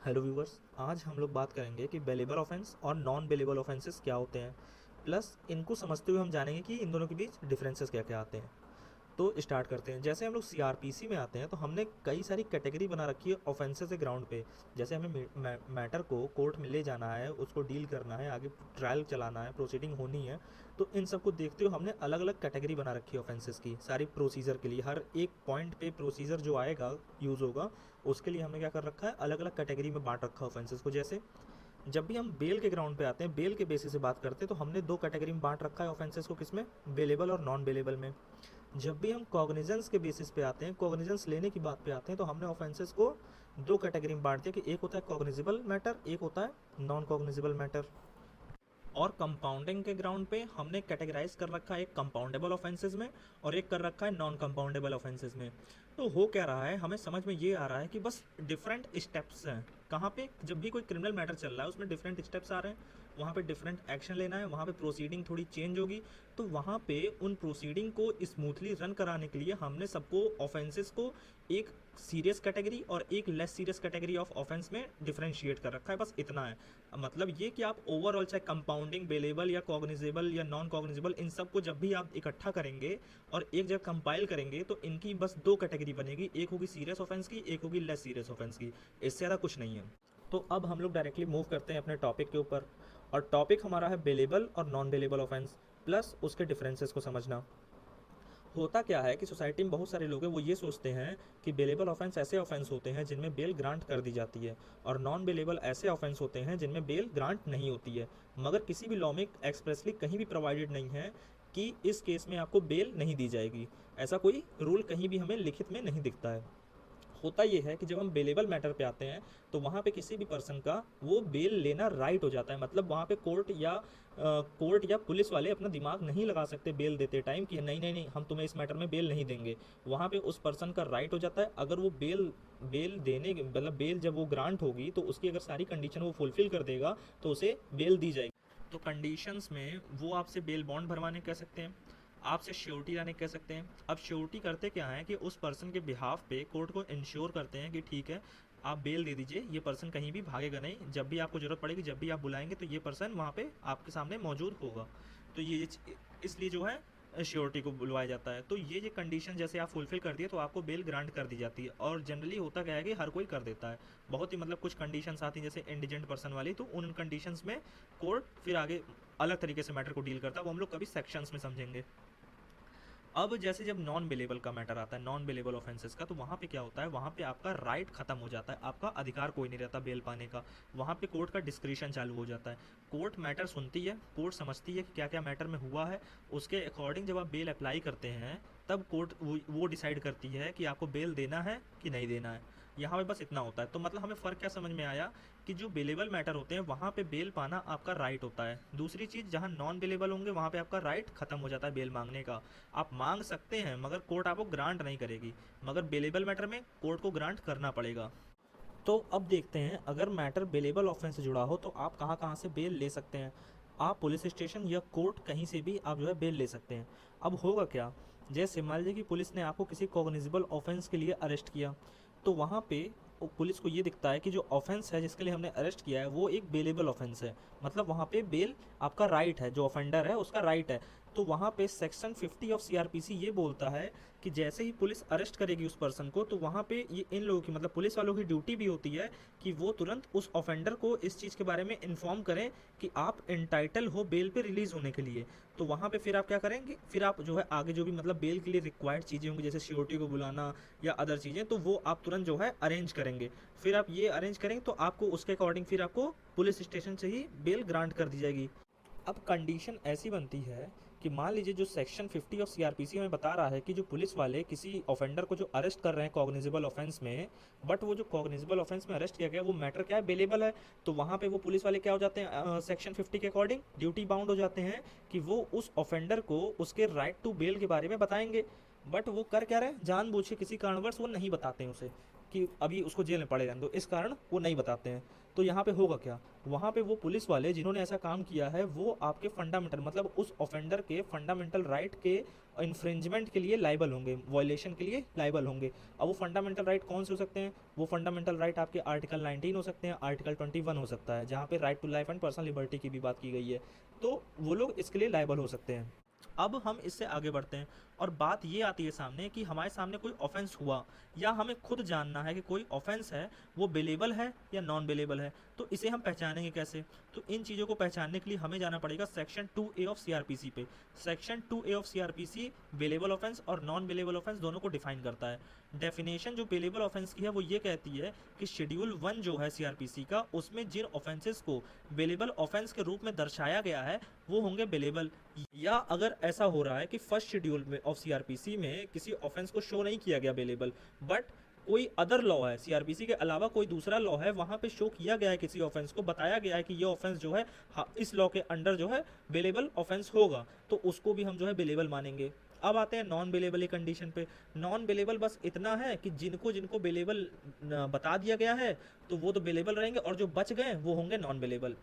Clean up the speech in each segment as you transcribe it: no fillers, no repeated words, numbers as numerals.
Hello viewers, आज हम लोग बात करेंगे कि बेलेबल ऑफेंस और नॉन बेलेबल ऑफेंसेस क्या होते हैं। प्लस इनको समझते हुए हम जानेंगे कि इन दोनों के बीच डिफरेंसेस क्या क्या आते हैं। तो स्टार्ट करते हैं। जैसे हम लोग सीआरपीसी में आते हैं तो हमने कई सारी कैटेगरी बना रखी है ऑफेंसेस के ग्राउंड पे। जैसे हमें मैटर को कोर्ट में ले जाना है, उसको डील करना है, आगे ट्रायल चलाना है, प्रोसीडिंग होनी है। तो इन सबको देखते हुए हमने अलग अलग कैटेगरी बना रखी है ऑफेंसेस की, सारी प्रोसीजर के लिए। हर एक पॉइंट पे प्रोसीजर जो आएगा, यूज़ होगा, उसके लिए हमने क्या कर रखा है, अलग अलग कैटेगरी में बांट रखा है ऑफेंसेस को। जैसे जब भी हम बेल के ग्राउंड पे आते हैं, बेल के बेसिस से बात करते हैं, तो हमने दो कैटेगरी में बांट रखा है ऑफेंसेस को। किसमें? बेलेबल और नॉन बेलेबल में। जब भी हम कॉग्निजेंस के बेसिस पे आते हैं, कॉग्निजेंस लेने की बात पे आते हैं, तो हमने ऑफेंसेस को दो कैटेगरी में बांट दिया कि एक होता है कॉग्निजिबल मैटर, एक होता है नॉन कॉग्निजिबल मैटर। और कंपाउंडिंग के ग्राउंड पे हमने कैटेगराइज कर रखा है एक कंपाउंडेबल ऑफेंसेस में और एक कर रखा है नॉन कंपाउंडेबल ऑफेंसेस में। तो हो क्या रहा है, हमें समझ में ये आ रहा है कि बस डिफरेंट स्टेप्स हैं। कहाँ पे? जब भी कोई क्रिमिनल मैटर चल रहा है उसमें डिफरेंट स्टेप्स आ रहे हैं, वहाँ पे डिफरेंट एक्शन लेना है, वहाँ पे प्रोसीडिंग थोड़ी चेंज होगी। तो वहाँ पे उन प्रोसीडिंग को स्मूथली रन कराने के लिए हमने सबको ऑफेंसेस को एक सीरियस कैटेगरी और एक less serious category of offence में डिफरेंशिएट कर रखा है। बस इतना है। मतलब ये कि आप ओवरऑल चाहे कंपाउंडिंग, बेलेबल या कॉग्निजेबल या नॉन कॉग्निजेबल, इन सबको जब भी आप इकट्ठा करेंगे और एक जगह कंपाइल करेंगे तो इनकी बस दो कैटेगरी बनेगी, एक होगी सीरियस ऑफेंस की, एक होगी लेस सीरियस ऑफेंस की। इससे ज़्यादा कुछ नहीं है। तो अब हम लोग डायरेक्टली मूव करते हैं अपने टॉपिक के ऊपर। और टॉपिक हमारा है बेलेबल और नॉन बेलेबल ऑफेंस प्लस उसके डिफरेंसेस को समझना। होता क्या है कि सोसाइटी में बहुत सारे लोग हैं, वो ये सोचते हैं कि बेलेबल ऑफेंस ऐसे ऑफेंस होते हैं जिनमें बेल ग्रांट कर दी जाती है, और नॉन बेलेबल ऐसे ऑफेंस होते हैं जिनमें बेल ग्रांट नहीं होती है। मगर किसी भी लॉ में एक्सप्रेसली कहीं भी प्रोवाइडेड नहीं है कि इस केस में आपको बेल नहीं दी जाएगी। ऐसा कोई रूल कहीं भी हमें लिखित में नहीं दिखता है। होता ये है कि जब हम बेलेबल मैटर पे आते हैं तो वहाँ पे किसी भी पर्सन का वो बेल लेना राइट हो जाता है। मतलब वहाँ पे कोर्ट या पुलिस वाले अपना दिमाग नहीं लगा सकते बेल देते टाइम कि नहीं नहीं नहीं, हम तुम्हें इस मैटर में बेल नहीं देंगे। वहाँ पे उस पर्सन का राइट हो जाता है। अगर वो बेल देने मतलब बेल जब वो ग्रांट होगी तो उसकी अगर सारी कंडीशन वो फुलफिल कर देगा तो उसे बेल दी जाएगी। तो कंडीशंस में वो आपसे बेल बॉन्ड भरवाने कह सकते हैं, आपसे श्योरिटी लाने कह सकते हैं। अब श्योरिटी करते क्या है कि उस पर्सन के बिहाफ पे कोर्ट को इंश्योर करते हैं कि ठीक है, आप बेल दे दीजिए, ये पर्सन कहीं भी भागेगा नहीं, जब भी आपको ज़रूरत पड़ेगी, जब भी आप बुलाएंगे तो ये पर्सन वहाँ पे आपके सामने मौजूद होगा। तो ये इसलिए जो है श्योरिटी को बुलवाया जाता है। तो ये कंडीशन जैसे आप फुलफिल कर दिए तो आपको बेल ग्रांट कर दी जाती है। और जनरली होता क्या है कि हर कोई कर देता है। बहुत ही मतलब कुछ कंडीशंस आती हैं जैसे इंडिजेंट पर्सन वाली, तो उन कंडीशंस में कोर्ट फिर आगे अलग तरीके से मैटर को डील करता है, वो हम लोग कभी सेक्शंस में समझेंगे। अब जैसे जब नॉन बेलेबल का मैटर आता है, नॉन बेलेबल ऑफेंसेस का, तो वहाँ पे क्या होता है, वहाँ पे आपका राइट खत्म हो जाता है, आपका अधिकार कोई नहीं रहता बेल पाने का। वहाँ पे कोर्ट का डिस्क्रिशन चालू हो जाता है। कोर्ट मैटर सुनती है, कोर्ट समझती है कि क्या क्या मैटर में हुआ है, उसके अकॉर्डिंग जब आप बेल अप्लाई करते हैं तब कोर्ट वो डिसाइड करती है कि आपको बेल देना है कि नहीं देना है। यहाँ पे बस इतना होता है। तो मतलब हमें फ़र्क क्या समझ में आया कि जो बेलेबल मैटर होते हैं वहाँ पे बेल पाना आपका राइट होता है। दूसरी चीज़, जहाँ नॉन बेलेबल होंगे वहाँ पे आपका राइट खत्म हो जाता है बेल मांगने का। आप मांग सकते हैं मगर कोर्ट आपको ग्रांट नहीं करेगी, मगर बेलेबल मैटर में कोर्ट को ग्रांट करना पड़ेगा। तो अब देखते हैं, अगर मैटर बेलेबल ऑफेंस से जुड़ा हो तो आप कहाँ कहाँ से बेल ले सकते हैं। आप पुलिस स्टेशन या कोर्ट कहीं से भी आप जो है बेल ले सकते हैं। अब होगा क्या, जैसे मान लीजिए कि पुलिस ने आपको किसी कॉग्निजिबल ऑफेंस के लिए अरेस्ट किया, तो वहाँ पे पुलिस को ये दिखता है कि जो ऑफेंस है जिसके लिए हमने अरेस्ट किया है वो एक बेलेबल ऑफेंस है। मतलब वहाँ पे बेल आपका राइट है, जो ऑफेंडर है उसका राइट है। तो वहाँ पे सेक्शन 50 ऑफ सीआरपीसी ये बोलता है कि जैसे ही पुलिस अरेस्ट करेगी उस पर्सन को, तो वहाँ पे ये इन लोगों की मतलब पुलिस वालों की ड्यूटी भी होती है कि वो तुरंत उस ऑफेंडर को इस चीज़ के बारे में इन्फॉर्म करें कि आप एंटाइटल हो बेल पे रिलीज़ होने के लिए। तो वहाँ पे फिर आप क्या करेंगे, फिर आप जो है आगे जो भी मतलब बेल के लिए रिक्वायर्ड चीज़ें होंगी जैसे श्योरिटी को बुलाना या अदर चीज़ें, तो वो आप तुरंत जो है अरेंज करेंगे। फिर आप ये अरेंज करेंगे तो आपको उसके अकॉर्डिंग फिर आपको पुलिस स्टेशन से ही बेल ग्रांट कर दी जाएगी। अब कंडीशन ऐसी बनती है कि मान लीजिए जो सेक्शन 50 ऑफ सीआरपीसी में बता रहा है कि जो पुलिस वाले किसी ऑफेंडर को जो अरेस्ट कर रहे हैं कॉग्निजिबल ऑफेंस में, बट वो जो कॉग्निजिबल ऑफेंस में अरेस्ट किया गया वो मैटर क्या है, बेलेबल है। तो वहाँ पे वो पुलिस वाले क्या हो जाते हैं, सेक्शन 50 के अकॉर्डिंग ड्यूटी बाउंड हो जाते हैं कि वो उस ऑफेंडर को उसके राइट टू बेल के बारे में बताएंगे। बट वो कर क्या रहे हैं, जानबूझ के किसी कारणवश वो नहीं बताते हैं उसे। कि अभी उसको जेल में पड़े रहने दो, इस कारण वो नहीं बताते हैं। तो यहाँ पे होगा क्या, वहाँ पे वो पुलिस वाले जिन्होंने ऐसा काम किया है वो आपके फंडामेंटल मतलब उस ऑफेंडर के फंडामेंटल राइट के इन्फ्रिंजमेंट के लिए लाइबल होंगे, वॉयलेशन के लिए लाइबल होंगे। अब वो फंडामेंटल राइट कौन से हो सकते हैं, वो फंडामेंटल राइट आपके आर्टिकल 19 हो सकते हैं, आर्टिकल 21 हो सकता है, जहाँ पे right to life and personal liberty की भी बात की गई है। तो वो लोग इसके लिए लाइबल हो सकते हैं। अब हम इससे आगे बढ़ते हैं और बात ये आती है सामने कि हमारे सामने कोई ऑफेंस हुआ या हमें खुद जानना है कि कोई ऑफेंस है वो बेलेबल है या नॉन बेलेबल है, तो इसे हम पहचानेंगे कैसे। तो इन चीज़ों को पहचानने के लिए हमें जाना पड़ेगा सेक्शन 2A ऑफ सीआरपीसी पे। Section 2A of CrPC bailable offence और नॉन बेलेबल ऑफेंस दोनों को डिफाइन करता है। डेफिनेशन जो बेलेबल ऑफेंस की है वो ये कहती है कि शेड्यूल 1 जो है सीआरपीसी का, उसमें जिन ऑफेंसेस को बेलेबल ऑफेंस के रूप में दर्शाया गया है वो होंगे बेलेबल। या अगर ऐसा हो रहा है कि फर्स्ट शेड्यूल में ऑफ सीआरपीसी में किसी ऑफेंस को शो नहीं किया गया बेलेबल, बट कोई अदर लॉ है, सीआरपीसी के अलावा कोई दूसरा लॉ है, वहां पे शो किया गया है किसी ऑफेंस को, बताया गया है कि ये ऑफेंस जो है इस लॉ के अंडर जो है बेलेबल ऑफेंस होगा, तो उसको भी हम जो है बेलेबल मानेंगे। अब आते हैं नॉन बेलेबल की कंडीशन पे। नॉन बेलेबल बस इतना है कि जिनको जिनको बेलेबल बता दिया गया है तो वो तो बेलेबल रहेंगे और जो बच गए वो होंगे नॉन बेलेबल।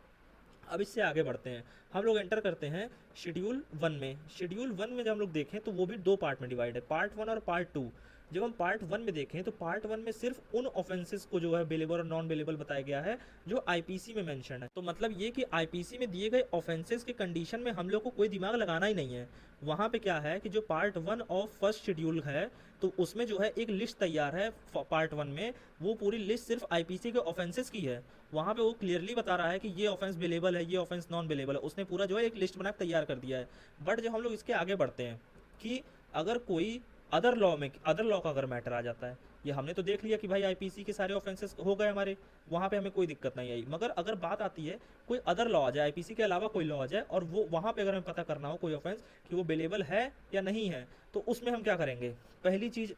अब इससे आगे बढ़ते हैं, हम लोग एंटर करते हैं शेड्यूल 1 में। शेड्यूल 1 में जब हम लोग देखें तो वो भी दो पार्ट में डिवाइड है, पार्ट 1 और पार्ट 2। जब हम पार्ट 1 में देखें तो पार्ट 1 में सिर्फ उन ऑफेंसेस को जो है बेलेबल और नॉन बेलेबल बताया गया है जो आईपीसी में मेंशन है। तो मतलब ये कि आईपीसी में दिए गए ऑफेंसेस के कंडीशन में हम लोग को कोई दिमाग लगाना ही नहीं है। वहाँ पे क्या है कि जो पार्ट 1 ऑफ फर्स्ट शेड्यूल है तो उसमें जो है एक लिस्ट तैयार है पार्ट 1 में, वो पूरी लिस्ट सिर्फ आईपीसी के ऑफेंसेस की है। वहाँ पे वो क्लियरली बता रहा है कि ये ऑफेंस बेलेबल है, ये ऑफेंस नॉन बेलेबल है, उसने पूरा जो है एक लिस्ट बना तैयार कर दिया है। बट जब हम लोग इसके आगे बढ़ते हैं कि अगर कोई अदर लॉ का अगर मैटर आ जाता है, ये हमने तो देख लिया कि भाई आईपीसी के सारे ऑफेंसेस हो गए हमारे, वहाँ पे हमें कोई दिक्कत नहीं आई। मगर अगर बात आती है कोई अदर लॉ आ जाए, आईपीसी के अलावा कोई लॉ आ जाए और वो वहाँ पे अगर हमें पता करना हो कोई ऑफेंस कि वो बेलेबल है या नहीं है, तो उसमें हम क्या करेंगे। पहली चीज़,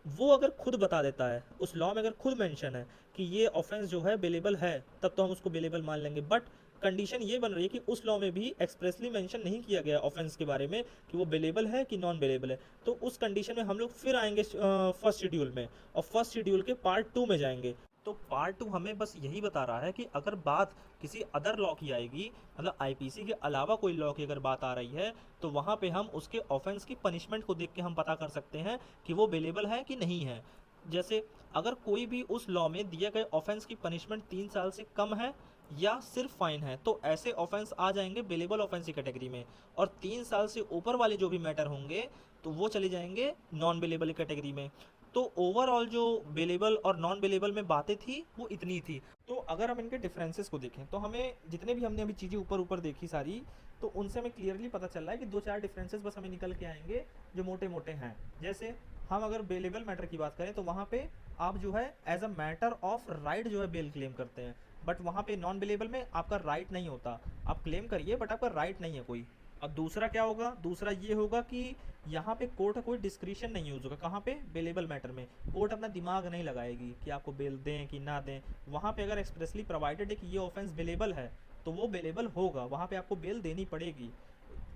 वो अगर खुद बता देता है, उस लॉ में अगर खुद मेंशन है कि ये ऑफेंस जो है बेलेबल है, तब तो हम उसको बेलेबल मान लेंगे। बट कंडीशन ये बन रही है कि उस लॉ में भी एक्सप्रेसली मेंशन नहीं किया गया ऑफेंस के बारे में कि वो बेलेबल है कि नॉन बेलेबल है। तो उस कंडीशन में हम लोग फिर आएंगे फर्स्ट शेड्यूल में और फर्स्ट शेड्यूल के पार्ट 2 में जाएंगे। तो पार्ट 2 हमें बस यही बता रहा है कि अगर बात किसी अदर लॉ की आएगी, मतलब आईपीसी के अलावा कोई लॉ की अगर बात आ रही है, तो वहाँ पे हम उसके ऑफेंस की पनिशमेंट को देख के हम पता कर सकते हैं कि वो बेलेबल है कि नहीं है। जैसे अगर कोई भी उस लॉ में दिए गए ऑफेंस की पनिशमेंट 3 साल से कम है या सिर्फ फाइन है, तो ऐसे ऑफेंस आ जाएंगे बेलेबल ऑफेंस की कैटेगरी में। और 3 साल से ऊपर वाले जो भी मैटर होंगे तो वो चले जाएंगे नॉन बेलेबल कैटेगरी में। तो ओवरऑल जो बेलेबल और नॉन बेलेबल में बातें थी वो इतनी थी। तो अगर हम इनके डिफरेंसेस को देखें तो हमें जितने भी हमने अभी चीज़ें ऊपर ऊपर देखी सारी, तो उनसे हमें क्लियरली पता चल रहा है कि 2-4 डिफरेंसेस बस हमें निकल के आएंगे जो मोटे मोटे हैं। जैसे हम अगर बेलेबल मैटर की बात करें तो वहाँ पे आप जो है as a matter of right जो है बेल क्लेम करते हैं, बट वहाँ पे नॉन बेलेबल में आपका राइट नहीं होता, आप क्लेम करिए बट आपका राइट नहीं है कोई। अब दूसरा क्या होगा, दूसरा ये होगा कि यहाँ पे कोर्ट का कोई डिस्क्रिशन नहीं यूज होगा। कहाँ पे, बेलेबल मैटर में कोर्ट अपना दिमाग नहीं लगाएगी कि आपको बेल दें कि ना दें। वहाँ पे अगर एक्सप्रेसली प्रोवाइडेड है कि ये ऑफेंस बेलेबल है तो वो बेलेबल होगा, वहाँ पे आपको बेल देनी पड़ेगी।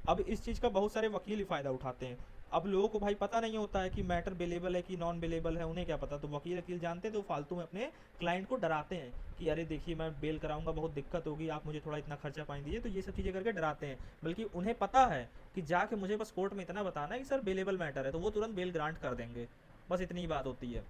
अब इस चीज़ का बहुत सारे वकील ही फ़ायदा उठाते हैं। अब लोगों को भाई पता नहीं होता है कि मैटर बेलेबल है कि नॉन बेलेबल है, उन्हें क्या पता। तो वकील जानते हैं तो फालतू में अपने क्लाइंट को डराते हैं कि अरे देखिए मैं बेल कराऊंगा, बहुत दिक्कत होगी, आप मुझे थोड़ा इतना खर्चा पानी दीजिए। तो ये सब चीज़ें करके डराते हैं, बल्कि उन्हें पता है कि जाके मुझे बस कोर्ट में इतना बताना है कि सर बेलेबल मैटर है, तो वो तुरंत बेल ग्रांट कर देंगे। बस इतनी ही बात होती है।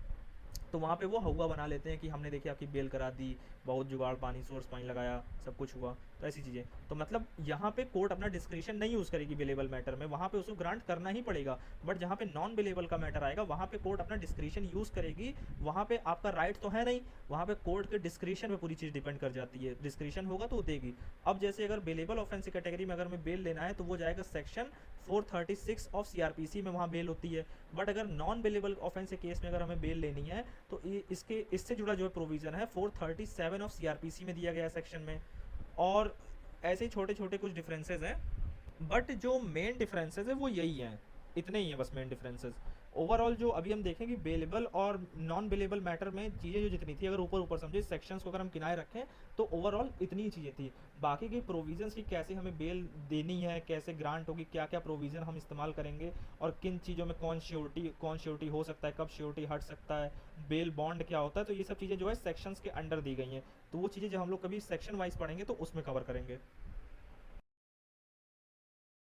तो वहाँ पे वो हवा बना लेते हैं कि हमने देखिए आपकी बेल करा दी, बहुत जुगाड़, पानी सोर्स पानी लगाया, सब कुछ हुआ, तो ऐसी चीज़ें। तो मतलब यहाँ पे कोर्ट अपना डिस्क्रिशन नहीं यूज़ करेगी बेलेबल मैटर में, वहाँ पे उसको ग्रांट करना ही पड़ेगा। बट जहाँ पे नॉन बेलेबल का मैटर आएगा वहाँ पे कोर्ट अपना डिस्क्रिशन यूज़ करेगी। वहाँ पे आपका राइट तो है नहीं, वहाँ पे कोर्ट के डिस्क्रिशन पे पूरी चीज़ डिपेंड कर जाती है। डिस्क्रिशन होगा तो वो देगी। अब जैसे अगर बेलेबल ऑफेंस कैटेगरी में अगर हमें बेल लेना है तो वो जाएगा सेक्शन 436 ऑफ सीआरपीसी में, वहाँ बेल होती है। बट अगर नॉन बेलेबल ऑफेंस के केस में अगर हमें बेल लेनी है तो इससे जुड़ा जो है प्रोविजन है 437 ऑफ सीआरपीसी में दिया गया सेक्शन में। और ऐसे ही छोटे छोटे कुछ डिफरेंसेस हैं, बट जो मेन डिफरेंसेस है वो यही हैं, इतने ही हैं बस मेन डिफरेंसेस। ओवरऑल जो अभी हम देखें कि बेलेबल और नॉन बेलेबल मैटर में चीज़ें जो जितनी थी, अगर ऊपर ऊपर समझे सेक्शंस को अगर हम किनारे रखें तो ओवरऑल इतनी ही चीज़ें थी। बाकी की प्रोविजंस की कैसे हमें बेल देनी है, कैसे ग्रांट होगी, क्या क्या प्रोविज़न हम इस्तेमाल करेंगे और किन चीज़ों में कौन श्योरिटी हो सकता है, कब श्योरिटी हट सकता है, बेल बॉन्ड क्या होता है, तो ये सब चीज़ें जो है सेक्शंस के अंडर दी गई हैं। तो वो चीज़ें जब हम लोग कभी सेक्शन वाइज पढ़ेंगे तो उसमें कवर करेंगे।